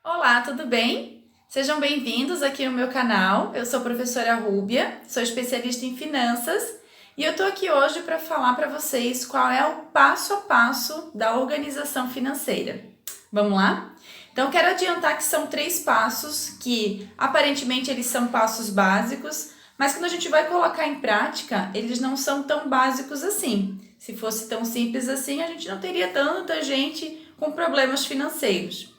Olá, tudo bem? Sejam bem-vindos aqui no meu canal. Eu sou a professora Rúbia, sou especialista em finanças e eu tô aqui hoje para falar para vocês qual é o passo a passo da organização financeira. Vamos lá? Então, quero adiantar que são 3 passos que aparentemente eles são passos básicos, mas quando a gente vai colocar em prática, eles não são tão básicos assim. Se fosse tão simples assim, a gente não teria tanta gente com problemas financeiros.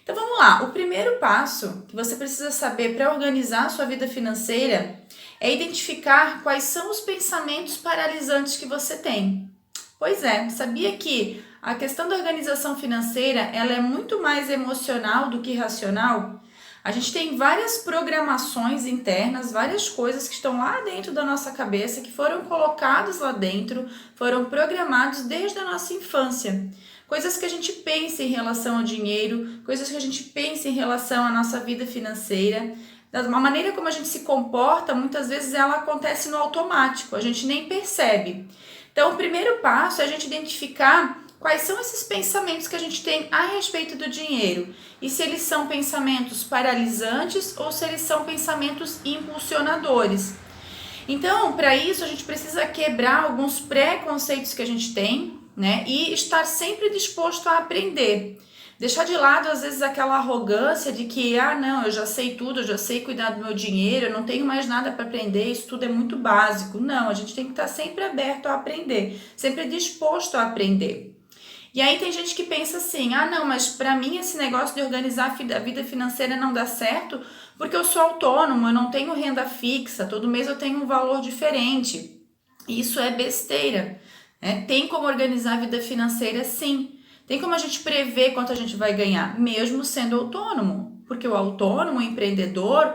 Então vamos lá, o primeiro passo que você precisa saber para organizar a sua vida financeira é identificar quais são os pensamentos paralisantes que você tem. Pois é, sabia que a questão da organização financeira ela é muito mais emocional do que racional? A gente tem várias programações internas, várias coisas que estão lá dentro da nossa cabeça, que foram colocadas lá dentro, foram programados desde a nossa infância. Coisas que a gente pensa em relação ao dinheiro, coisas que a gente pensa em relação à nossa vida financeira. Da maneira como a gente se comporta, muitas vezes ela acontece no automático, a gente nem percebe. Então, o primeiro passo é a gente identificar quais são esses pensamentos que a gente tem a respeito do dinheiro e se eles são pensamentos paralisantes ou se eles são pensamentos impulsionadores. Então, para isso, a gente precisa quebrar alguns preconceitos que a gente tem, né? E estar sempre disposto a aprender. Deixar de lado, às vezes, aquela arrogância de que, não, eu já sei tudo, eu já sei cuidar do meu dinheiro, eu não tenho mais nada para aprender, isso tudo é muito básico. Não, a gente tem que estar sempre aberto a aprender, sempre disposto a aprender. E aí tem gente que pensa assim, não, mas para mim esse negócio de organizar a vida financeira não dá certo porque eu sou autônomo, eu não tenho renda fixa, todo mês eu tenho um valor diferente. Isso é besteira, né? Tem como organizar a vida financeira sim. Tem como a gente prever quanto a gente vai ganhar, mesmo sendo autônomo. Porque o autônomo, o empreendedor,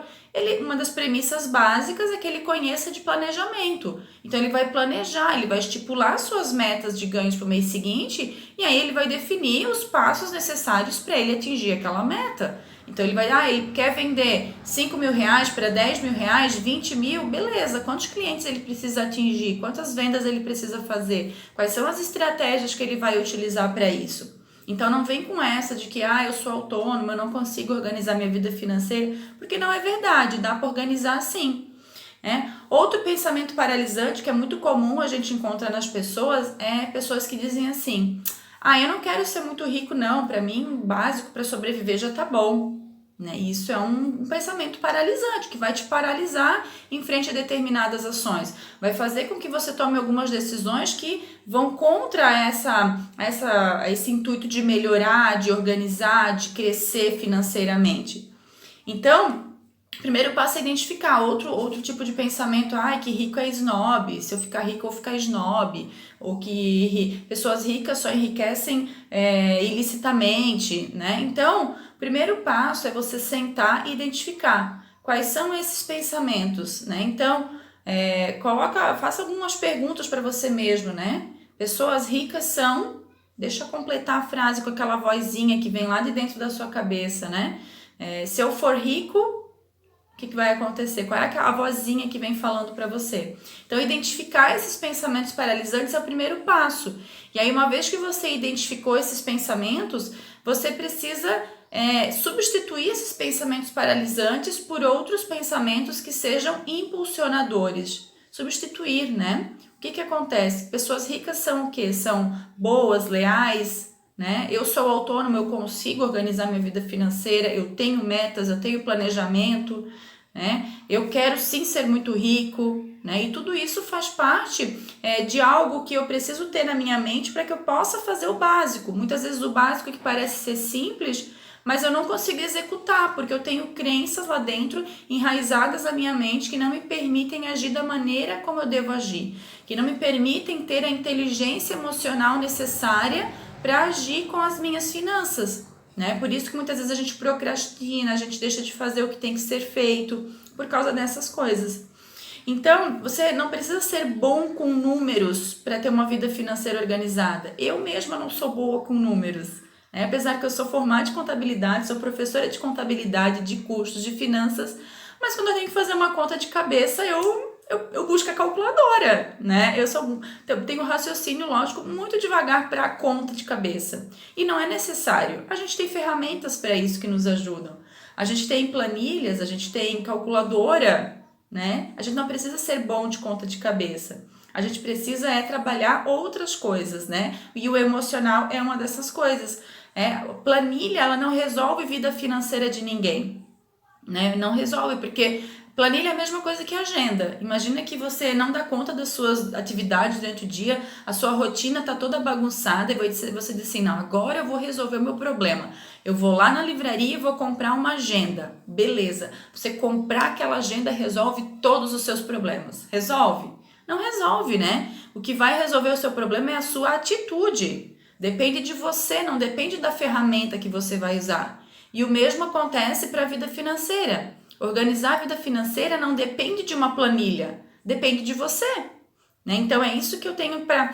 uma das premissas básicas é que ele conheça de planejamento. Então ele vai planejar, ele vai estipular suas metas de ganhos para o mês seguinte e aí ele vai definir os passos necessários para ele atingir aquela meta. Então ele vai, ele quer vender 5 mil reais para 10 mil reais, 20 mil, beleza, quantos clientes ele precisa atingir, quantas vendas ele precisa fazer, quais são as estratégias que ele vai utilizar para isso. Então não vem com essa de que eu sou autônoma, eu não consigo organizar minha vida financeira, porque não é verdade, dá para organizar sim. Outro pensamento paralisante que é muito comum a gente encontrar nas pessoas é pessoas que dizem assim, eu não quero ser muito rico não, para mim o básico para sobreviver já tá bom. Isso é um pensamento paralisante, que vai te paralisar em frente a determinadas ações. Vai fazer com que você tome algumas decisões que vão contra esse intuito de melhorar, de organizar, de crescer financeiramente. Então, o primeiro passo é identificar outro tipo de pensamento, que rico é snob, se eu ficar rico eu vou ficar snob, ou que pessoas ricas só enriquecem ilicitamente, né? Então, o primeiro passo é você sentar e identificar quais são esses pensamentos, né? Então, faça algumas perguntas para você mesmo, né? Pessoas ricas são, deixa eu completar a frase com aquela vozinha que vem lá de dentro da sua cabeça, né? Se eu for rico, o que vai acontecer? Qual é a vozinha que vem falando para você? Então, identificar esses pensamentos paralisantes é o primeiro passo. E aí, uma vez que você identificou esses pensamentos, você precisa substituir esses pensamentos paralisantes por outros pensamentos que sejam impulsionadores. Substituir, né? O que acontece? Pessoas ricas são o quê? São boas, leais, né? Eu sou autônomo, eu consigo organizar minha vida financeira, eu tenho metas, eu tenho planejamento, né? Eu quero sim ser muito rico, né? E tudo isso faz parte de algo que eu preciso ter na minha mente para que eu possa fazer o básico. Muitas vezes o básico que parece ser simples, mas eu não consigo executar, porque eu tenho crenças lá dentro, enraizadas na minha mente, que não me permitem agir da maneira como eu devo agir, que não me permitem ter a inteligência emocional necessária para agir com as minhas finanças, né? Por isso que muitas vezes a gente procrastina, a gente deixa de fazer o que tem que ser feito, por causa dessas coisas. Então, você não precisa ser bom com números para ter uma vida financeira organizada. Eu mesma não sou boa com números. Apesar que eu sou formada em contabilidade, sou professora de contabilidade, de custos, de finanças, mas quando eu tenho que fazer uma conta de cabeça, eu eu busco a calculadora, né? Eu tenho um raciocínio lógico muito devagar para a conta de cabeça. E não é necessário. A gente tem ferramentas para isso que nos ajudam. A gente tem planilhas, a gente tem calculadora, né? A gente não precisa ser bom de conta de cabeça. A gente precisa trabalhar outras coisas, né? E o emocional é uma dessas coisas. Planilha, ela não resolve vida financeira de ninguém, né? Não resolve, porque planilha é a mesma coisa que agenda. Imagina que você não dá conta das suas atividades durante o dia, a sua rotina tá toda bagunçada e você diz assim, não, agora eu vou resolver o meu problema. Eu vou lá na livraria e vou comprar uma agenda. Beleza. Você comprar aquela agenda resolve todos os seus problemas. Resolve? Não resolve, né? O que vai resolver o seu problema é a sua atitude. Depende de você, não depende da ferramenta que você vai usar. E o mesmo acontece para a vida financeira. Organizar a vida financeira não depende de uma planilha, depende de você, né? Então é isso que eu tenho para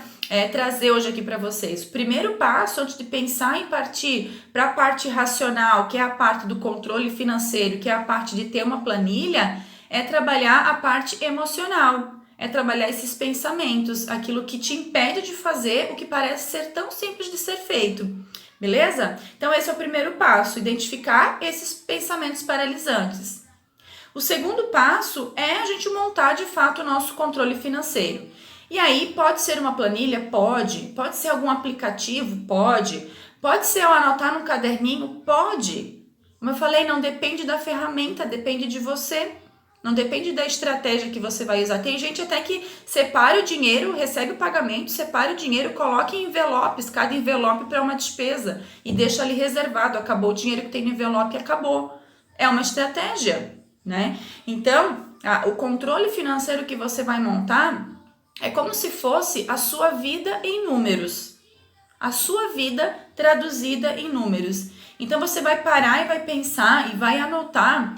trazer hoje aqui para vocês. O primeiro passo, antes de pensar em partir para a parte racional, que é a parte do controle financeiro, que é a parte de ter uma planilha, é trabalhar a parte emocional. É trabalhar esses pensamentos, aquilo que te impede de fazer o que parece ser tão simples de ser feito. Beleza? Então esse é o primeiro passo, identificar esses pensamentos paralisantes. O segundo passo é a gente montar de fato o nosso controle financeiro. E aí pode ser uma planilha? Pode ser algum aplicativo? Pode ser eu anotar num caderninho? Pode. Como eu falei, não depende da ferramenta, depende de você. Não depende da estratégia que você vai usar. Tem gente até que separa o dinheiro, recebe o pagamento, separa o dinheiro, coloca em envelopes, cada envelope para uma despesa e deixa ali reservado. Acabou o dinheiro que tem no envelope, acabou. É uma estratégia, né? Então, o controle financeiro que você vai montar é como se fosse a sua vida em números. A sua vida traduzida em números. Então, você vai parar e vai pensar e vai anotar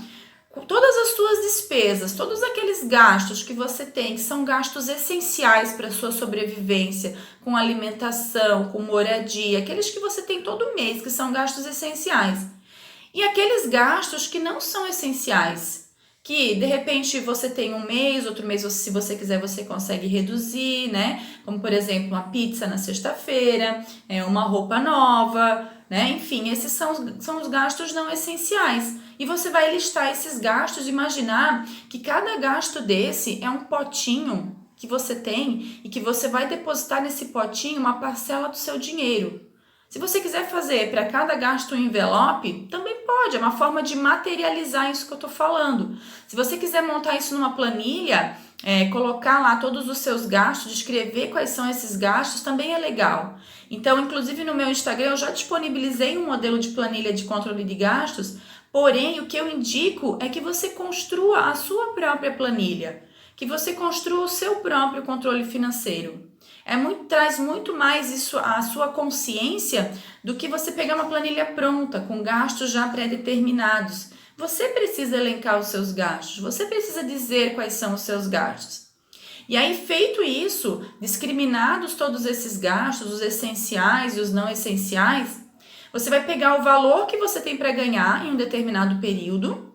todas as suas despesas, todos aqueles gastos que você tem, que são gastos essenciais para a sua sobrevivência, com alimentação, com moradia, aqueles que você tem todo mês, que são gastos essenciais. E aqueles gastos que não são essenciais, que de repente você tem um mês, outro mês, se você quiser, você consegue reduzir, né? Como por exemplo, uma pizza na sexta-feira, uma roupa nova, né? Enfim, esses são os gastos não essenciais. E você vai listar esses gastos, imaginar que cada gasto desse é um potinho que você tem e que você vai depositar nesse potinho uma parcela do seu dinheiro. Se você quiser fazer para cada gasto um envelope, também pode, é uma forma de materializar isso que eu estou falando. Se você quiser montar isso numa planilha, colocar lá todos os seus gastos, descrever quais são esses gastos, também é legal. Então, inclusive no meu Instagram, eu já disponibilizei um modelo de planilha de controle de gastos, porém, o que eu indico é que você construa a sua própria planilha, que você construa o seu próprio controle financeiro. Traz muito mais isso à sua consciência do que você pegar uma planilha pronta, com gastos já pré-determinados. Você precisa elencar os seus gastos, você precisa dizer quais são os seus gastos. E aí, feito isso, discriminados todos esses gastos, os essenciais e os não essenciais, você vai pegar o valor que você tem para ganhar em um determinado período,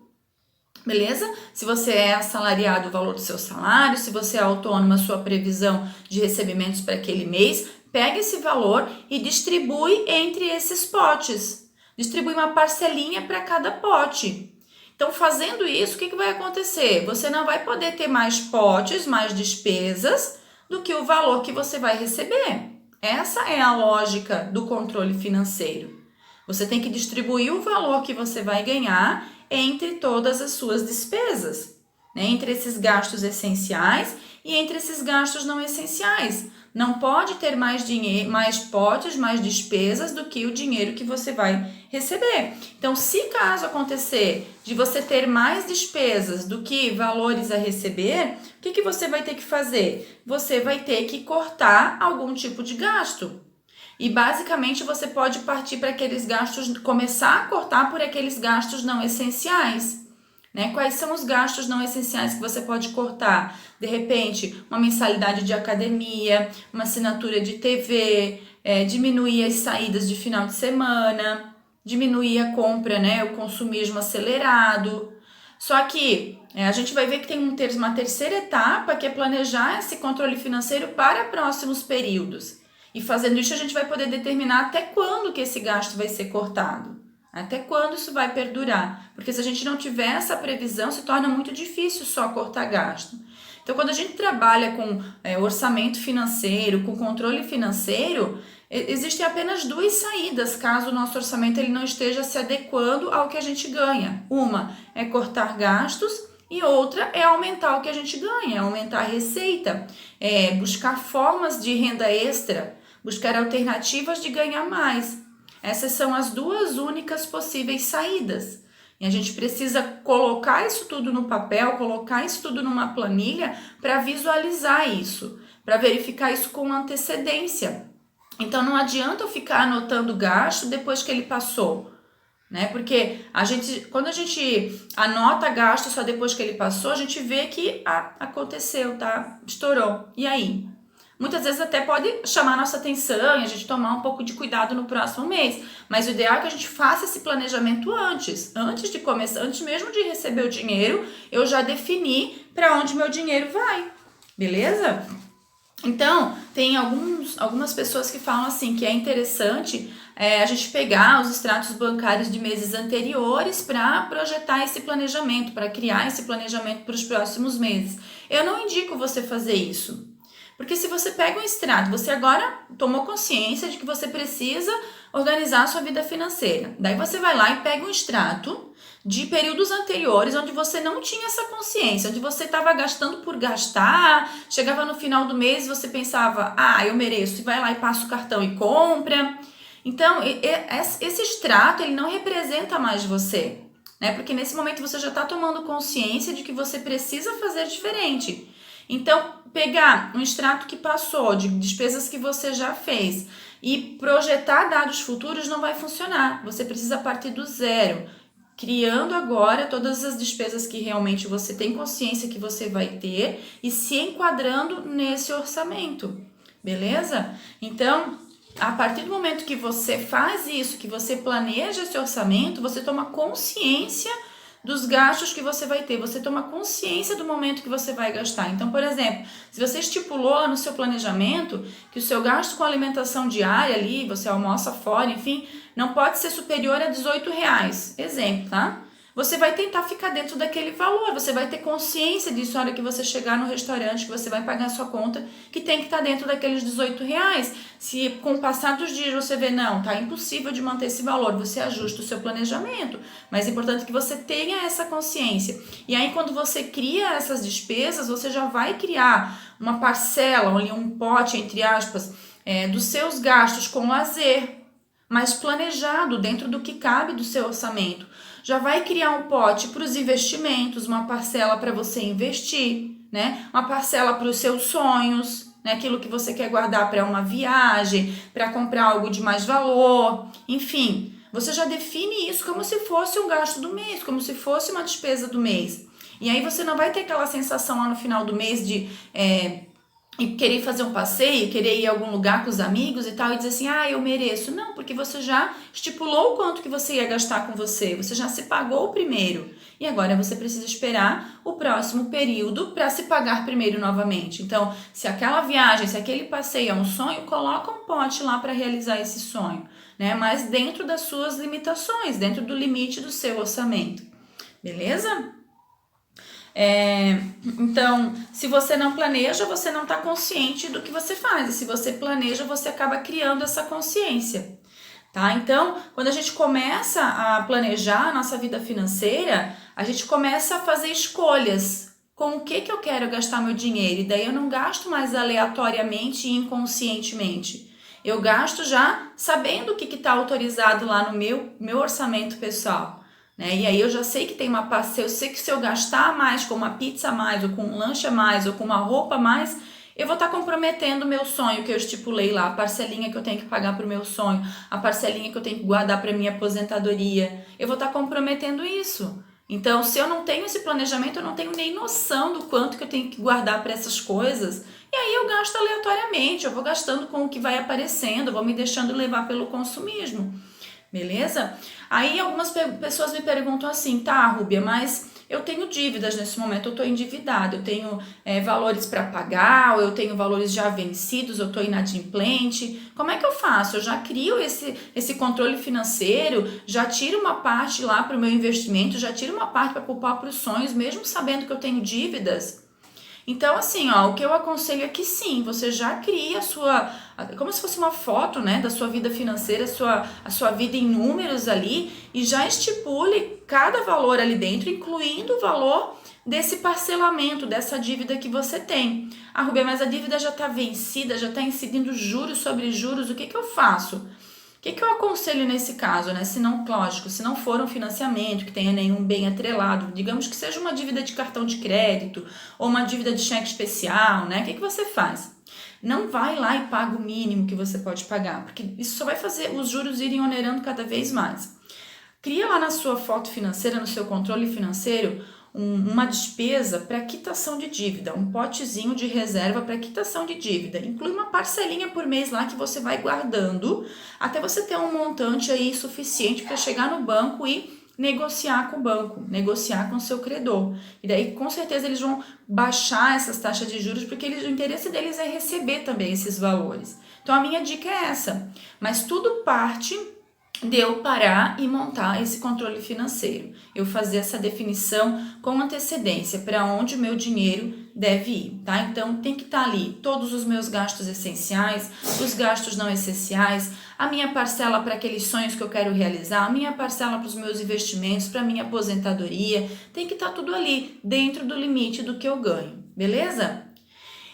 beleza? Se você é assalariado, o valor do seu salário, se você é autônomo, a sua previsão de recebimentos para aquele mês, pega esse valor e distribui entre esses potes. Distribui uma parcelinha para cada pote. Então, fazendo isso, o que vai acontecer? Você não vai poder ter mais potes, mais despesas do que o valor que você vai receber. Essa é a lógica do controle financeiro. Você tem que distribuir o valor que você vai ganhar entre todas as suas despesas, né? Entre esses gastos essenciais e entre esses gastos não essenciais. Não pode ter mais dinheiro, mais potes, mais despesas do que o dinheiro que você vai receber. Então, se caso acontecer de você ter mais despesas do que valores a receber, o que você vai ter que fazer? Você vai ter que cortar algum tipo de gasto. E basicamente você pode partir para aqueles gastos, começar a cortar por aqueles gastos não essenciais. Né? Quais são os gastos não essenciais que você pode cortar? De repente, uma mensalidade de academia, uma assinatura de TV, diminuir as saídas de final de semana, diminuir a compra, né? O consumismo acelerado. Só que a gente vai ver que tem uma terceira etapa, que é planejar esse controle financeiro para próximos períodos. E fazendo isso, a gente vai poder determinar até quando que esse gasto vai ser cortado. Até quando isso vai perdurar. Porque se a gente não tiver essa previsão, se torna muito difícil só cortar gasto. Então, quando a gente trabalha com orçamento financeiro, com controle financeiro, existem apenas duas saídas caso o nosso orçamento ele não esteja se adequando ao que a gente ganha. Uma é cortar gastos e outra é aumentar o que a gente ganha, aumentar a receita, buscar formas de renda extra, buscar alternativas de ganhar mais. Essas são as duas únicas possíveis saídas. E a gente precisa colocar isso tudo no papel, colocar isso tudo numa planilha para visualizar isso, para verificar isso com antecedência. Então não adianta eu ficar anotando gasto depois que ele passou, né? Porque quando a gente anota gasto só depois que ele passou, a gente vê que aconteceu, tá? Estourou. E aí? Muitas vezes até pode chamar nossa atenção e a gente tomar um pouco de cuidado no próximo mês. Mas o ideal é que a gente faça esse planejamento antes de começar, antes mesmo de receber o dinheiro, eu já defini para onde meu dinheiro vai, beleza? Então, tem algumas pessoas que falam assim que é interessante a gente pegar os extratos bancários de meses anteriores para projetar esse planejamento, para criar esse planejamento para os próximos meses. Eu não indico você fazer isso. Porque se você pega um extrato, você agora tomou consciência de que você precisa organizar a sua vida financeira. Daí você vai lá e pega um extrato de períodos anteriores onde você não tinha essa consciência, onde você estava gastando por gastar, chegava no final do mês e você pensava, eu mereço, e vai lá e passa o cartão e compra. Então, esse extrato, ele não representa mais você, né? Porque nesse momento você já está tomando consciência de que você precisa fazer diferente. Então, pegar um extrato que passou, de despesas que você já fez e projetar dados futuros não vai funcionar. Você precisa partir do zero, criando agora todas as despesas que realmente você tem consciência que você vai ter e se enquadrando nesse orçamento, beleza? Então, a partir do momento que você faz isso, que você planeja esse orçamento, você toma consciência dos gastos que você vai ter, você toma consciência do momento que você vai gastar. Então, por exemplo, se você estipulou lá no seu planejamento que o seu gasto com alimentação diária ali, você almoça fora, enfim, não pode ser superior a R$18. Exemplo, tá? Você vai tentar ficar dentro daquele valor, você vai ter consciência disso na hora que você chegar no restaurante, que você vai pagar a sua conta, que tem que estar dentro daqueles R$18. Se com o passar dos dias você vê, não, tá impossível de manter esse valor, você ajusta o seu planejamento, mas é importante que você tenha essa consciência. E aí quando você cria essas despesas, você já vai criar uma parcela, um pote, entre aspas, dos seus gastos com lazer, mas planejado dentro do que cabe do seu orçamento. Já vai criar um pote para os investimentos, uma parcela para você investir, né? Uma parcela para os seus sonhos, né? Aquilo que você quer guardar para uma viagem, para comprar algo de mais valor, enfim. Você já define isso como se fosse um gasto do mês, como se fosse uma despesa do mês. E aí você não vai ter aquela sensação lá no final do mês de e querer fazer um passeio, querer ir a algum lugar com os amigos e tal, e dizer assim, eu mereço. Não, porque você já estipulou o quanto que você ia gastar com você já se pagou o primeiro. E agora você precisa esperar o próximo período para se pagar primeiro novamente. Então, se aquela viagem, se aquele passeio é um sonho, coloca um pote lá para realizar esse sonho, né? Mas dentro das suas limitações, dentro do limite do seu orçamento. Beleza? Então, se você não planeja, você não está consciente do que você faz. E se você planeja, você acaba criando essa consciência, tá? Então, quando a gente começa a planejar a nossa vida financeira, a gente começa a fazer escolhas. Com o que eu quero gastar meu dinheiro? E daí eu não gasto mais aleatoriamente e inconscientemente. Eu gasto já sabendo o que está autorizado lá no meu orçamento pessoal. Né? E aí eu já sei que tem uma parcela, eu sei que se eu gastar mais com uma pizza a mais, ou com um lanche a mais, ou com uma roupa a mais, eu vou estar comprometendo o meu sonho que eu estipulei lá, a parcelinha que eu tenho que pagar para o meu sonho, a parcelinha que eu tenho que guardar para minha aposentadoria, eu vou estar comprometendo isso. Então, se eu não tenho esse planejamento, eu não tenho nem noção do quanto que eu tenho que guardar para essas coisas, e aí eu gasto aleatoriamente, eu vou gastando com o que vai aparecendo, eu vou me deixando levar pelo consumismo. beleza? Aí algumas pessoas me perguntam assim, tá, Rúbia, mas eu tenho dívidas nesse momento, eu estou endividada, eu tenho valores para pagar, ou eu tenho valores já vencidos, eu estou inadimplente. Como é que eu faço? Eu já crio esse controle financeiro, já tiro uma parte lá para o meu investimento, já tiro uma parte para poupar para os sonhos, mesmo sabendo que eu tenho dívidas? Então, assim, ó, o que eu aconselho é que sim, você já cria como se fosse uma foto, né, da sua vida financeira, a sua vida em números ali, e já estipule cada valor ali dentro, incluindo o valor desse parcelamento, dessa dívida que você tem. Ah, Rubia, mas a dívida já está vencida, já está incidindo juros sobre juros, o que que eu faço? O que eu aconselho nesse caso, né? Se não, lógico, se não for um financiamento que tenha nenhum bem atrelado, digamos que seja uma dívida de cartão de crédito ou uma dívida de cheque especial, né? O que você faz? Não vai lá e paga o mínimo que você pode pagar, porque isso só vai fazer os juros irem onerando cada vez mais. Cria lá na sua foto financeira, no seu controle financeiro, uma despesa para quitação de dívida, um potezinho de reserva para quitação de dívida. Inclui uma parcelinha por mês lá que você vai guardando até você ter um montante aí suficiente para chegar no banco e negociar com o banco, negociar com o seu credor. E daí, com certeza, eles vão baixar essas taxas de juros porque o interesse deles é receber também esses valores. Então, a minha dica é essa. Mas tudo parte de eu parar e montar esse controle financeiro. Eu fazer essa definição com antecedência para onde o meu dinheiro deve ir, tá? Então tem que estar ali todos os meus gastos essenciais, os gastos não essenciais, a minha parcela para aqueles sonhos que eu quero realizar, a minha parcela para os meus investimentos, para a minha aposentadoria, tem que estar tudo ali dentro do limite do que eu ganho, beleza?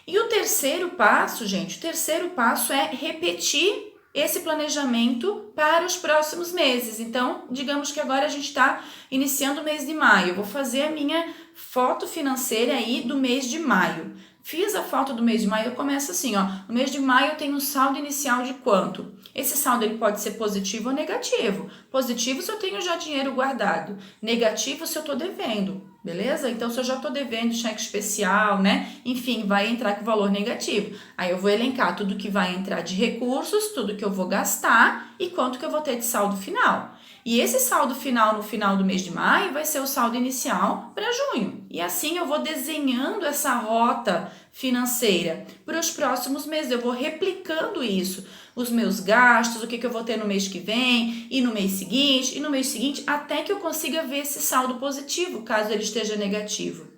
E o terceiro passo, gente, é repetir esse planejamento para os próximos meses. Então, digamos que agora a gente está iniciando o mês de maio. Eu vou fazer a minha foto financeira aí do mês de maio. Fiz a foto do mês de maio, eu começo assim, ó. No mês de maio eu tenho um saldo inicial de quanto? Esse saldo ele pode ser positivo ou negativo. Positivo se eu tenho já dinheiro guardado. Negativo se eu estou devendo, beleza? Então se eu já estou devendo cheque especial, né? Enfim, vai entrar com valor negativo. Aí eu vou elencar tudo que vai entrar de recursos, tudo que eu vou gastar e quanto que eu vou ter de saldo final. E esse saldo final no final do mês de maio vai ser o saldo inicial para junho. E assim eu vou desenhando essa rota financeira para os próximos meses. Eu vou replicando isso, os meus gastos, o que eu vou ter no mês que vem, e no mês seguinte, até que eu consiga ver esse saldo positivo, caso ele esteja negativo.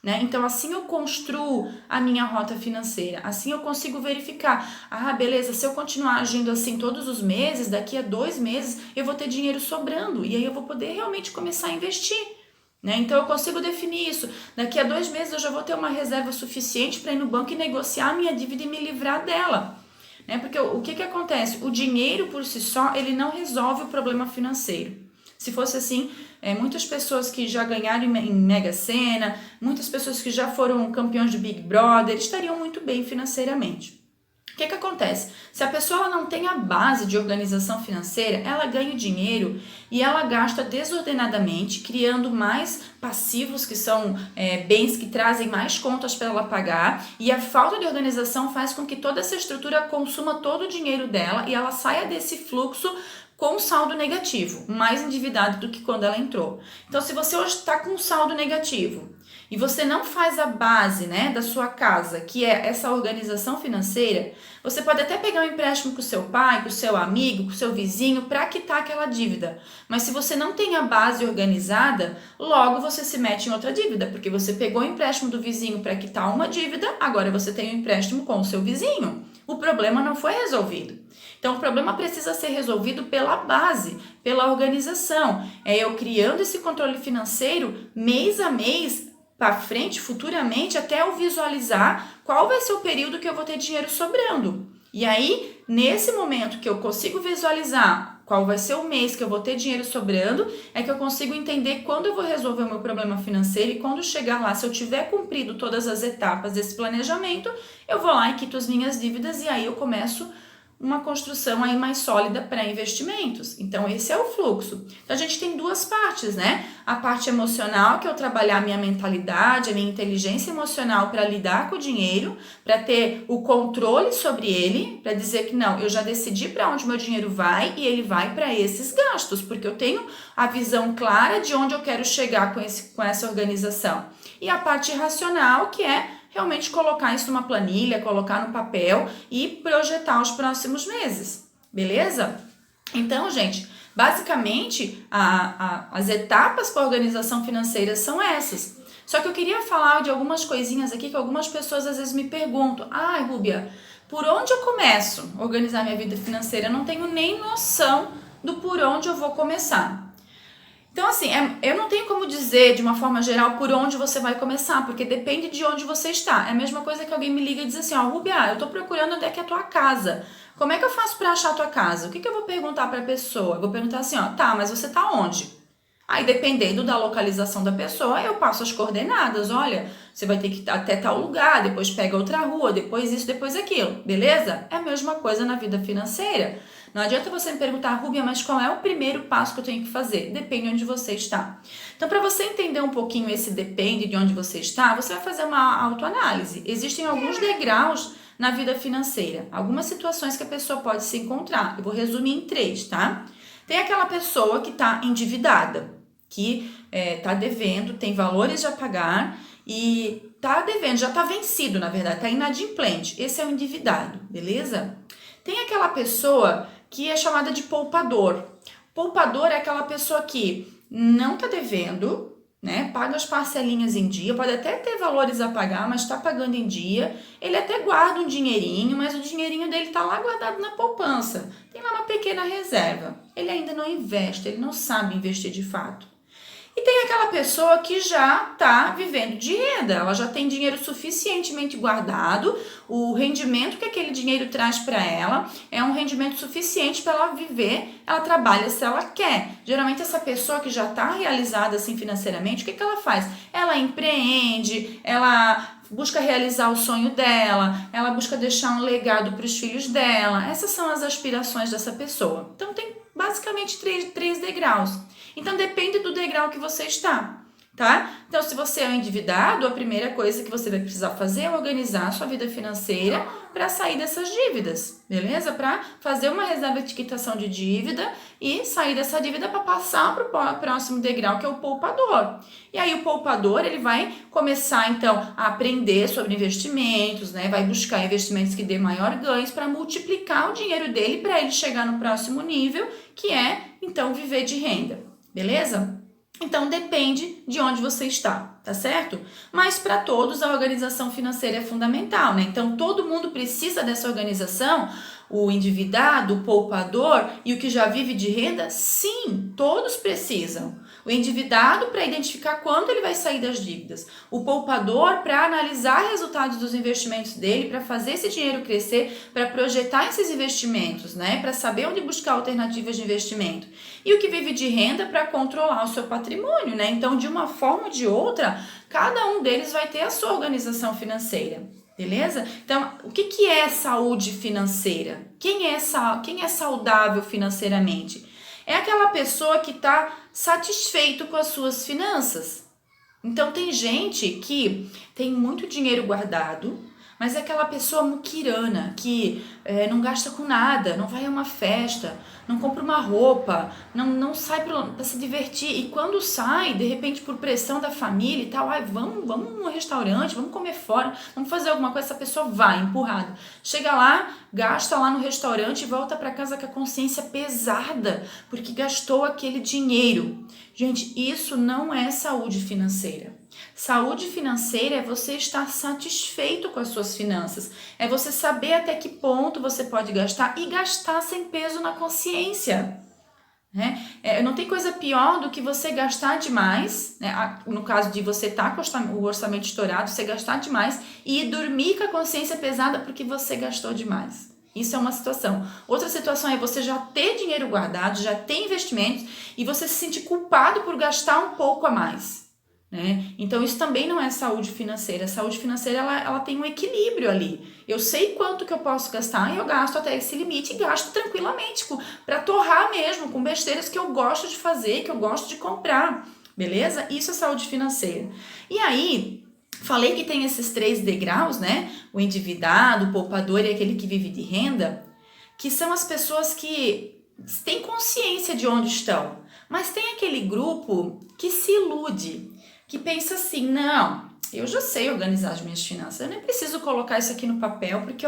Né? Então, assim eu construo a minha rota financeira, assim eu consigo verificar, beleza, se eu continuar agindo assim todos os meses, daqui a 2 meses eu vou ter dinheiro sobrando, e aí eu vou poder realmente começar a investir, né? Então eu consigo definir isso, daqui a 2 meses eu já vou ter uma reserva suficiente para ir no banco e negociar a minha dívida e me livrar dela, né? Porque o que acontece? O dinheiro por si só, ele não resolve o problema financeiro. Se fosse assim, muitas pessoas que já ganharam em Mega Sena, muitas pessoas que já foram campeões de Big Brother, estariam muito bem financeiramente. O que acontece? Se a pessoa não tem a base de organização financeira, ela ganha o dinheiro e ela gasta desordenadamente, criando mais passivos, que são bens que trazem mais contas para ela pagar, e a falta de organização faz com que toda essa estrutura consuma todo o dinheiro dela e ela saia desse fluxo com saldo negativo, mais endividado do que quando ela entrou. Então, se você hoje está com um saldo negativo e você não faz a base, né, da sua casa, que é essa organização financeira, você pode até pegar um empréstimo com o seu pai, com o seu amigo, com o seu vizinho, para quitar aquela dívida. Mas se você não tem a base organizada, logo você se mete em outra dívida, porque você pegou o empréstimo do vizinho para quitar uma dívida, agora você tem um empréstimo com o seu vizinho. O problema não foi resolvido. Então, o problema precisa ser resolvido pela base, pela organização. É eu criando esse controle financeiro mês a mês, para frente, futuramente, até eu visualizar qual vai ser o período que eu vou ter dinheiro sobrando. E aí, nesse momento que eu consigo visualizar qual vai ser o mês que eu vou ter dinheiro sobrando, é que eu consigo entender quando eu vou resolver o meu problema financeiro, e quando chegar lá, se eu tiver cumprido todas as etapas desse planejamento, eu vou lá e quito as minhas dívidas, e aí eu começo uma construção aí mais sólida para investimentos. Então, esse é o fluxo. Então, a gente tem duas partes, né? A parte emocional, que é eu trabalhar a minha mentalidade, a minha inteligência emocional para lidar com o dinheiro, para ter o controle sobre ele, para dizer que não, eu já decidi para onde meu dinheiro vai e ele vai para esses gastos, porque eu tenho a visão clara de onde eu quero chegar com essa organização. E a parte racional, que é realmente colocar isso numa planilha, colocar no papel e projetar os próximos meses, beleza? Então, gente, basicamente, as etapas para a organização financeira são essas. Só que eu queria falar de algumas coisinhas aqui que algumas pessoas às vezes me perguntam. Ai, Rúbia, por onde eu começo a organizar minha vida financeira? Eu não tenho nem noção do por onde eu vou começar. Então, assim, eu não tenho como dizer de uma forma geral por onde você vai começar, porque depende de onde você está. É a mesma coisa que alguém me liga e diz assim, ó, Rubia, eu tô procurando onde é que é a tua casa. Como é que eu faço para achar a tua casa? O que eu vou perguntar para a pessoa? Eu vou perguntar assim, ó, tá, mas você tá onde? Aí, dependendo da localização da pessoa, eu passo as coordenadas. Olha, você vai ter que ir até tal lugar, depois pega outra rua, depois isso, depois aquilo. Beleza? É a mesma coisa na vida financeira. Não adianta você me perguntar, Rúbia, mas qual é o primeiro passo que eu tenho que fazer? Depende de onde você está. Então, para você entender um pouquinho esse depende de onde você está, você vai fazer uma autoanálise. Existem alguns degraus na vida financeira, algumas situações que a pessoa pode se encontrar. Eu vou resumir em 3, tá? Tem aquela pessoa que está endividada, que está devendo, tem valores a pagar e está devendo, já está vencido, na verdade, está inadimplente. Esse é o endividado, beleza? Tem aquela pessoa que é chamada de poupador. Poupador é aquela pessoa que não está devendo, né? Paga as parcelinhas em dia, pode até ter valores a pagar, mas está pagando em dia. Ele até guarda um dinheirinho, mas o dinheirinho dele está lá guardado na poupança. Tem lá uma pequena reserva. Ele ainda não investe, ele não sabe investir de fato. E tem aquela pessoa que já está vivendo de renda, ela já tem dinheiro suficientemente guardado, o rendimento que aquele dinheiro traz para ela é um rendimento suficiente para ela viver, ela trabalha se ela quer. Geralmente essa pessoa que já está realizada assim financeiramente, o que ela faz? Ela empreende, ela busca realizar o sonho dela, ela busca deixar um legado para os filhos dela. Essas são as aspirações dessa pessoa. Então tem basicamente três degraus. Então depende do degrau que você está, tá? Então se você é um endividado, a primeira coisa que você vai precisar fazer é organizar a sua vida financeira para sair dessas dívidas, beleza? Para fazer uma reserva de quitação de dívida e sair dessa dívida para passar para o próximo degrau, que é o poupador. E aí o poupador, ele vai começar então a aprender sobre investimentos, né? Vai buscar investimentos que dê maior ganhos para multiplicar o dinheiro dele para ele chegar no próximo nível, que é então viver de renda. Beleza? Então depende de onde você está, tá certo? Mas para todos a organização financeira é fundamental, né? Então todo mundo precisa dessa organização, o endividado, o poupador e o que já vive de renda, sim, todos precisam. O endividado para identificar quando ele vai sair das dívidas, o poupador para analisar resultados dos investimentos dele, para fazer esse dinheiro crescer, para projetar esses investimentos, né? Para saber onde buscar alternativas de investimento. E o que vive de renda para controlar o seu patrimônio, né? Então, de uma forma ou de outra, cada um deles vai ter a sua organização financeira. Beleza? Então, o que é saúde financeira? Quem é saudável financeiramente? É aquela pessoa que está satisfeito com as suas finanças. Então, tem gente que tem muito dinheiro guardado, mas é aquela pessoa muquirana, que não gasta com nada, não vai a uma festa, não compra uma roupa, não sai para se divertir. E quando sai, de repente, por pressão da família e tal, vamos no restaurante, vamos comer fora, vamos fazer alguma coisa, essa pessoa vai, empurrada. Chega lá, gasta lá no restaurante e volta para casa com a consciência pesada, porque gastou aquele dinheiro. Gente, isso não é saúde financeira. Saúde financeira é você estar satisfeito com as suas finanças, é você saber até que ponto você pode gastar e gastar sem peso na consciência. Né? Não tem coisa pior do que você gastar demais, né? No caso de você estar com o orçamento estourado, você gastar demais e ir dormir com a consciência pesada porque você gastou demais. Isso é uma situação. Outra situação é você já ter dinheiro guardado, já ter investimentos e você se sentir culpado por gastar um pouco a mais. né? Então isso também não é saúde financeira. A saúde financeira ela tem um equilíbrio ali. Eu sei quanto que eu posso gastar e eu gasto até esse limite e gasto tranquilamente para torrar mesmo com besteiras que eu gosto de fazer, que eu gosto de comprar, beleza? Isso é saúde financeira. E aí, falei que tem esses 3 degraus, né? O endividado, o poupador e aquele que vive de renda, que são as pessoas que têm consciência de onde estão. Mas tem aquele grupo que se ilude, que pensa assim, não, eu já sei organizar as minhas finanças, eu nem preciso colocar isso aqui no papel, porque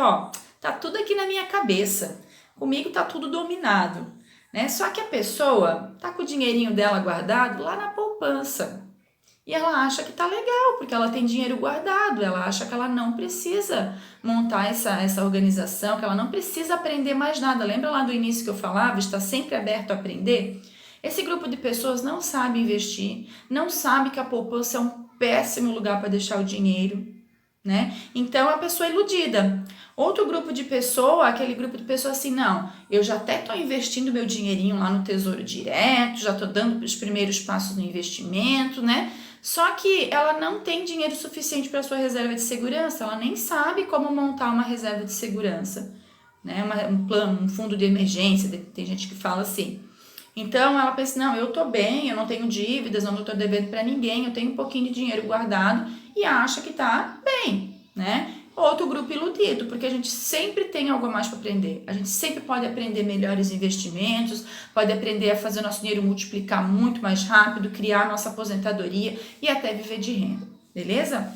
tá tudo aqui na minha cabeça, comigo tá tudo dominado, né? Só que a pessoa tá com o dinheirinho dela guardado lá na poupança, e ela acha que tá legal, porque ela tem dinheiro guardado, ela acha que ela não precisa montar essa organização, que ela não precisa aprender mais nada. Lembra lá do início que eu falava, está sempre aberto a aprender? Esse grupo de pessoas não sabe investir, não sabe que a poupança é um péssimo lugar para deixar o dinheiro, né? Então a pessoa é iludida. Outro grupo de pessoa, aquele grupo de pessoas assim, não, eu já até estou investindo meu dinheirinho lá no Tesouro Direto, já estou dando os primeiros passos no investimento, né? Só que ela não tem dinheiro suficiente para sua reserva de segurança, ela nem sabe como montar uma reserva de segurança, né? Um plano, um fundo de emergência, tem gente que fala assim. Então ela pensa, não, eu tô bem, eu não tenho dívidas, não tô devendo para ninguém, eu tenho um pouquinho de dinheiro guardado e acha que tá bem, né? Outro grupo iludido, porque a gente sempre tem algo a mais para aprender. A gente sempre pode aprender melhores investimentos, pode aprender a fazer o nosso dinheiro multiplicar muito mais rápido, criar a nossa aposentadoria e até viver de renda, beleza?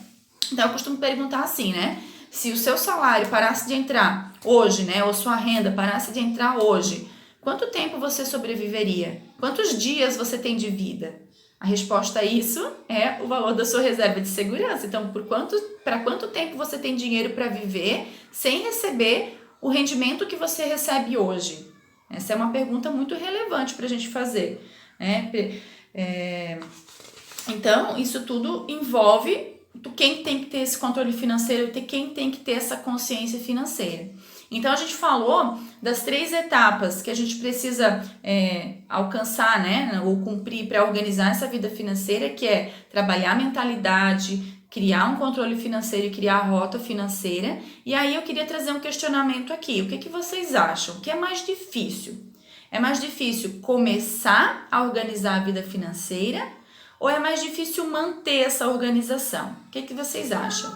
Então eu costumo perguntar assim, né? Se o seu salário parasse de entrar hoje, né? Ou sua renda parasse de entrar hoje, quanto tempo você sobreviveria? Quantos dias você tem de vida? A resposta a isso é o valor da sua reserva de segurança. Então, para quanto tempo você tem dinheiro para viver sem receber o rendimento que você recebe hoje? Essa é uma pergunta muito relevante para a gente fazer, né? Então, isso tudo envolve quem tem que ter esse controle financeiro, quem tem que ter essa consciência financeira. Então, a gente falou das 3 etapas que a gente precisa alcançar, né, ou cumprir para organizar essa vida financeira, que é trabalhar a mentalidade, criar um controle financeiro e criar a rota financeira. E aí eu queria trazer um questionamento aqui. O que vocês acham? O que é mais difícil? É mais difícil começar a organizar a vida financeira ou é mais difícil manter essa organização? O que vocês acham?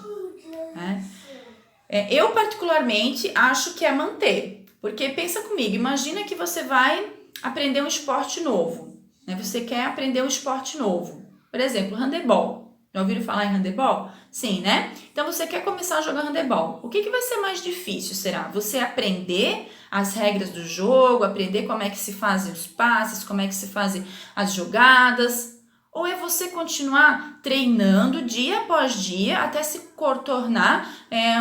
Eu particularmente acho que é manter, porque pensa comigo, imagina que você vai aprender um esporte novo, né? Você quer aprender um esporte novo, por exemplo, handebol. Já ouviram falar em handebol? Sim, né? Então você quer começar a jogar handebol. O que vai ser mais difícil, será? Você aprender as regras do jogo, aprender como é que se fazem os passes, como é que se fazem as jogadas? Ou é você continuar treinando dia após dia até se tornar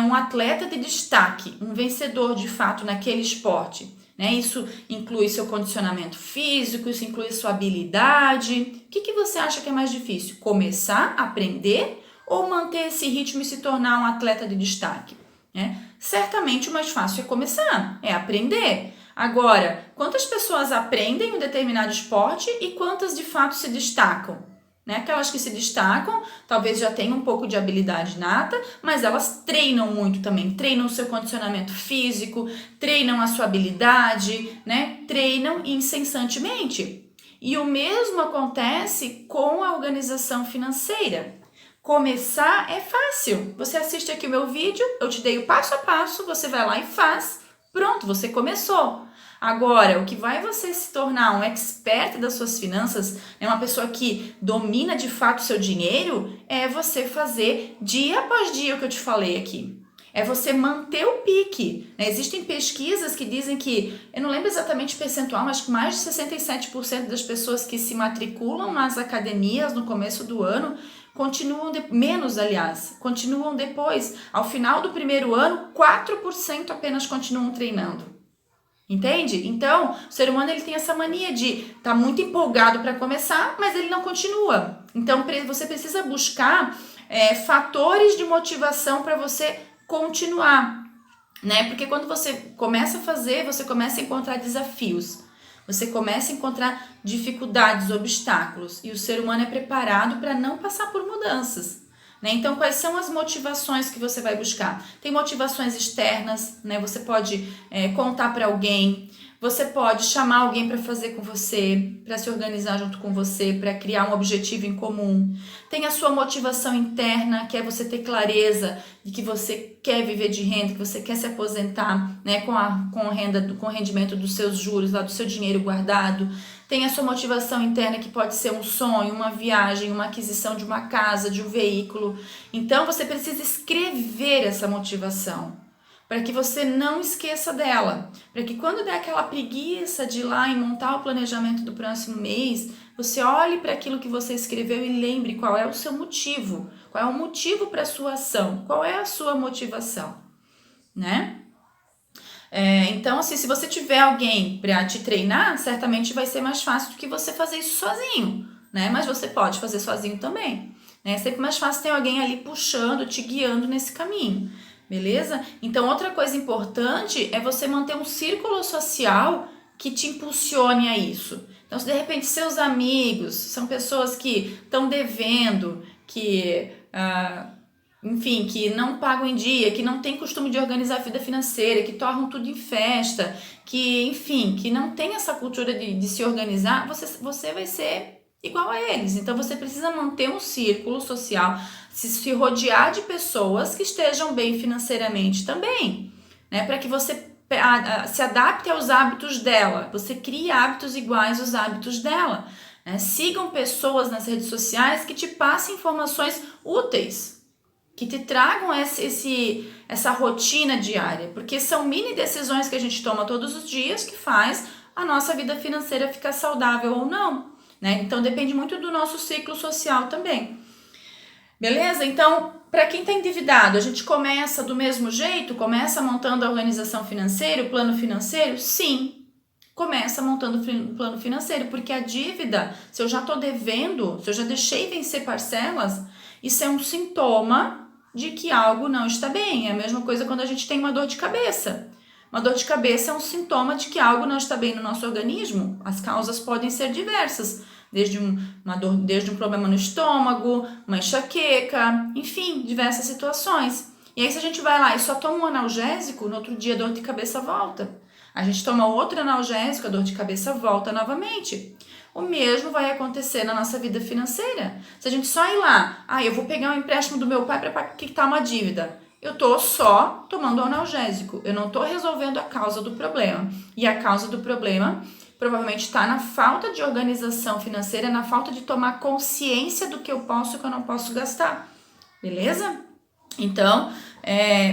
um atleta de destaque, um vencedor de fato naquele esporte, né? Isso inclui seu condicionamento físico, isso inclui sua habilidade. O que você acha que é mais difícil? Começar a aprender ou manter esse ritmo e se tornar um atleta de destaque, né? Certamente o mais fácil é começar, é aprender. Agora, quantas pessoas aprendem um determinado esporte e quantas de fato se destacam? Né? Aquelas que se destacam, talvez já tenham um pouco de habilidade nata, mas elas treinam muito também, treinam o seu condicionamento físico, treinam a sua habilidade, né? Treinam incessantemente. E o mesmo acontece com a organização financeira. Começar é fácil. Você assiste aqui o meu vídeo, eu te dei o passo a passo, você vai lá e faz. Pronto, você começou. Agora, o que vai você se tornar um expert das suas finanças, uma pessoa que domina de fato o seu dinheiro, é você fazer dia após dia o que eu te falei aqui. É você manter o pique, né? Existem pesquisas que dizem que, eu não lembro exatamente o percentual, mas que mais de 67% das pessoas que se matriculam nas academias no começo do ano continuam, continuam depois. Ao final do primeiro ano, 4% apenas continuam treinando. Entende? Então, o ser humano ele tem essa mania de estar muito empolgado para começar, mas ele não continua. Então, você precisa buscar fatores de motivação para você continuar, né? Porque quando você começa a fazer, você começa a encontrar desafios. você começa a encontrar dificuldades, obstáculos, e o ser humano é preparado para não passar por mudanças. Né? Então, quais são as motivações que você vai buscar? Tem motivações externas, né? Você pode contar para alguém, você pode chamar alguém para fazer com você, para se organizar junto com você, para criar um objetivo em comum. Tem a sua motivação interna, que é você ter clareza de que você quer viver de renda, que você quer se aposentar, né, com o rendimento dos seus juros, lá do seu dinheiro guardado. Tem a sua motivação interna, que pode ser um sonho, uma viagem, uma aquisição de uma casa, de um veículo. Então, você precisa escrever essa motivação, para que você não esqueça dela, para que quando der aquela preguiça de ir lá e montar o planejamento do próximo mês, você olhe para aquilo que você escreveu e lembre qual é o seu motivo, qual é o motivo para a sua ação, qual é a sua motivação, né? Então, assim, se você tiver alguém para te treinar, certamente vai ser mais fácil do que você fazer isso sozinho, né? Mas você pode fazer sozinho também, né? É sempre mais fácil ter alguém ali puxando, te guiando nesse caminho. Beleza? Então, outra coisa importante é você manter um círculo social que te impulsione a isso. Então, se de repente seus amigos são pessoas que estão devendo, que, enfim, que não pagam em dia, que não têm costume de organizar a vida financeira, que tornam tudo em festa, que, enfim, que não tem essa cultura de se organizar, você vai ser igual a eles. Então, você precisa manter um círculo social, se rodear de pessoas que estejam bem financeiramente também, né? Para que você se adapte aos hábitos dela, você crie hábitos iguais aos hábitos dela. Né? Sigam pessoas nas redes sociais que te passem informações úteis, que te tragam essa rotina diária, porque são mini decisões que a gente toma todos os dias que faz a nossa vida financeira ficar saudável ou não. Né? Então, depende muito do nosso ciclo social também. Beleza? Então, para quem está endividado, a gente começa do mesmo jeito? Começa montando a organização financeira, o plano financeiro? Sim, começa montando o plano financeiro, porque a dívida, se eu já estou devendo, se eu já deixei vencer parcelas, isso é um sintoma de que algo não está bem. É a mesma coisa quando a gente tem uma dor de cabeça. Uma dor de cabeça é um sintoma de que algo não está bem no nosso organismo. As causas podem ser diversas, desde um problema no estômago, uma enxaqueca, enfim, diversas situações. E aí, se a gente vai lá e só toma um analgésico, no outro dia a dor de cabeça volta. A gente toma outro analgésico, a dor de cabeça volta novamente. O mesmo vai acontecer na nossa vida financeira. Se a gente só ir lá, eu vou pegar um empréstimo do meu pai para quitar uma dívida. Eu estou só tomando analgésico, eu não estou resolvendo a causa do problema. E a causa do problema provavelmente está na falta de organização financeira, na falta de tomar consciência do que eu posso e o que eu não posso gastar. Beleza? Então,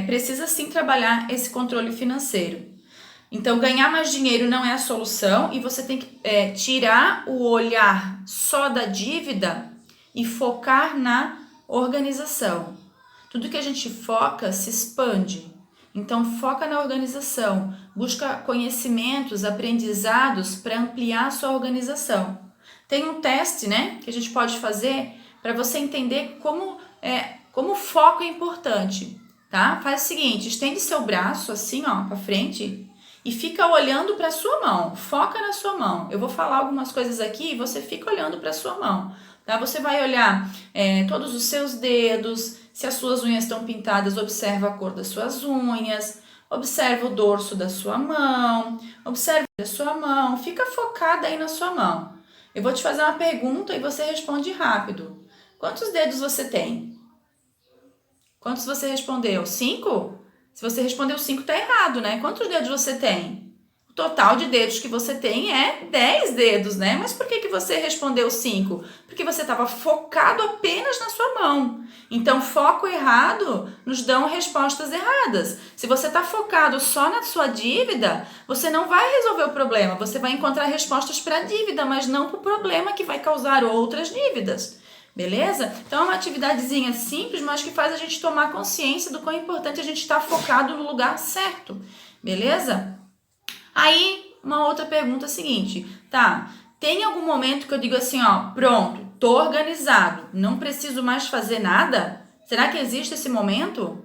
precisa sim trabalhar esse controle financeiro. Então, ganhar mais dinheiro não é a solução e você tem que tirar o olhar só da dívida e focar na organização. Tudo que a gente foca se expande. Então, foca na organização. Busca conhecimentos, aprendizados para ampliar a sua organização. Tem um teste, né, que a gente pode fazer para você entender como o foco é importante. Tá? Faz o seguinte, estende seu braço assim, para frente e fica olhando para a sua mão. Foca na sua mão. Eu vou falar algumas coisas aqui e você fica olhando para a sua mão. Tá? Você vai olhar todos os seus dedos. Se as suas unhas estão pintadas, observa a cor das suas unhas, observa o dorso da sua mão, observa a sua mão, fica focada aí na sua mão. Eu vou te fazer uma pergunta e você responde rápido. Quantos dedos você tem? Quantos você respondeu? 5? Se você respondeu 5, tá errado, né? Quantos dedos você tem? O total de dedos que você tem é 10 dedos, né? Mas por que você respondeu 5? Porque você estava focado apenas na sua mão. Então, foco errado nos dão respostas erradas. Se você está focado só na sua dívida, você não vai resolver o problema. Você vai encontrar respostas para a dívida, mas não para o problema que vai causar outras dívidas. Beleza? Então, é uma atividadezinha simples, mas que faz a gente tomar consciência do quão importante a gente estar focado no lugar certo. Beleza? Aí, uma outra pergunta seguinte, tá? Tem algum momento que eu digo assim, pronto, tô organizado, não preciso mais fazer nada? Será que existe esse momento?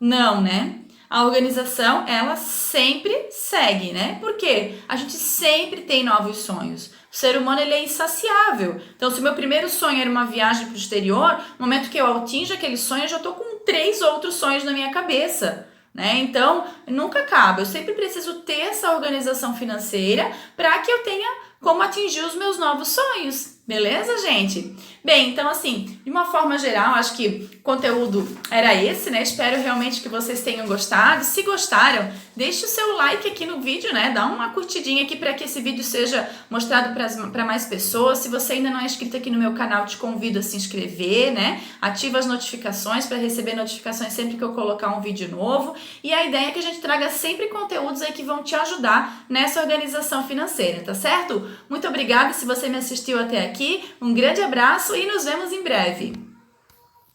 Não, né? a organização, ela sempre segue, né? Por quê? A gente sempre tem novos sonhos. O ser humano, ele é insaciável. Então, se o meu primeiro sonho era uma viagem para o exterior, no momento que eu atinjo aquele sonho, eu já estou com 3 outros sonhos na minha cabeça, né? Então, nunca acaba. Eu sempre preciso ter essa organização financeira para que eu tenha como atingir os meus novos sonhos. Beleza, gente? Bem, então assim, de uma forma geral, acho que o conteúdo era esse, né? Espero realmente que vocês tenham gostado. Se gostaram, deixe o seu like aqui no vídeo, né? Dá uma curtidinha aqui para que esse vídeo seja mostrado para mais pessoas. Se você ainda não é inscrito aqui no meu canal, te convido a se inscrever, né? Ativa as notificações para receber notificações sempre que eu colocar um vídeo novo. E a ideia é que a gente traga sempre conteúdos aí que vão te ajudar nessa organização financeira, tá certo? Muito obrigada se você me assistiu até aqui. Um grande abraço e nos vemos em breve.